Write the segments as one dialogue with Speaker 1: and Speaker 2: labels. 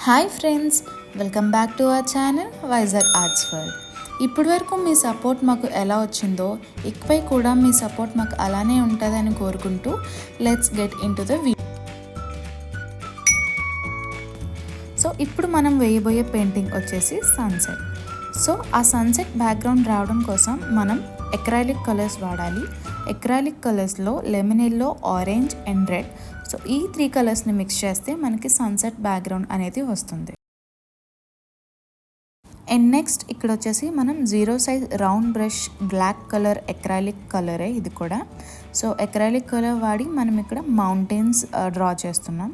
Speaker 1: Hi friends, welcome back to our channel Vizag arts world. ఇప్పటి వరకు మీ support మాకు ఎలా వచ్చిందో ఇకపై కూడా మీ సపోర్ట్ మాకు అలానే ఉంటుందని కోరుకుంటూ let's get in to the video. So ఇప్పుడు మనం వేయబోయే పెయింటింగ్ వచ్చేసి సన్సెట్. సో ఆ సన్సెట్ బ్యాక్గ్రౌండ్ రావడం కోసం మనం ఎక్రైలిక్ కలర్స్ వాడాలి. ఎక్రైలిక్ కలర్స్లో lemon yellow, orange and red. So ఈ 3 కలర్స్ని మిక్స్ చేస్తే మనకి సన్సెట్ బ్యాక్గ్రౌండ్ అనేది వస్తుంది. అండ్ నెక్స్ట్ ఇక్కడ వచ్చేసి మనం 0 size round brush black colour acrylic కలరే ఇది కూడా. సో ఎక్రైలిక్ కలర్ వాడి మనం ఇక్కడ మౌంటైన్స్ డ్రా చేస్తున్నాం.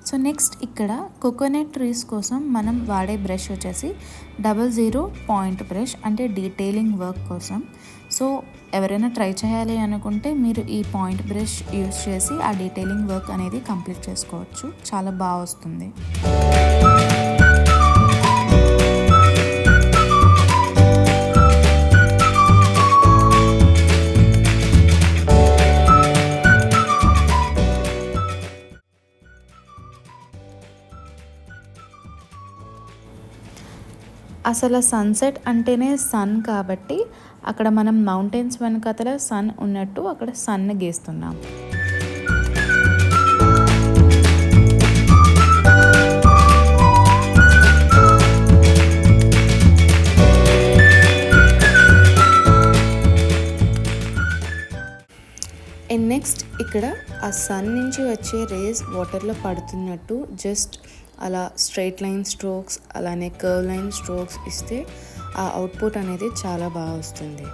Speaker 1: సో నెక్స్ట్ ఇక్కడ కోకోనట్ ట్రీస్ కోసం మనం వాడే బ్రష్ వచ్చేసి 00 పాయింట్ బ్రష్, అంటే డీటెయిలింగ్ వర్క్ కోసం. సో ఎవరైనా ట్రై చేయాలి అనుకుంటే మీరు ఈ పాయింట్ బ్రష్ యూస్ చేసి ఆ డీటెయిలింగ్ వర్క్ అనేది కంప్లీట్ చేసుకోవచ్చు. చాలా బాగా వస్తుంది. అసలు సన్సెట్ అంటేనే సన్ కాబట్టి అక్కడ మనం మౌంటైన్స్ వెనకతల సన్ ఉన్నట్టు అక్కడ సన్ గీస్తున్నాం. అండ్ నెక్స్ట్ ఇక్కడ ఆ సన్ నుంచి వచ్చే రేస్ వాటర్లో పడుతున్నట్టు జస్ట్ అలా స్ట్రైట్ లైన్ స్ట్రోక్స్, అలానే కర్వ్ లైన్ స్ట్రోక్స్ ఇస్తే ఆ అవుట్పుట్ అనేది చాలా బాగా వస్తుంది.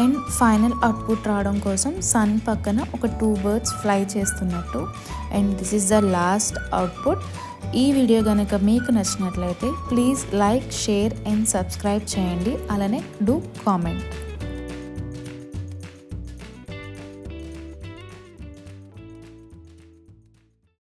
Speaker 1: అండ్ ఫైనల్ అవుట్పుట్ రావడం కోసం సన్ పక్కన ఒక 2 బర్డ్స్ ఫ్లై చేస్తున్నట్టు. And this is the last output. ఈ వీడియో కనుక మీకు నచ్చినట్లయితే please like, share and subscribe చేయండి. అలానే డూ కామెంట్.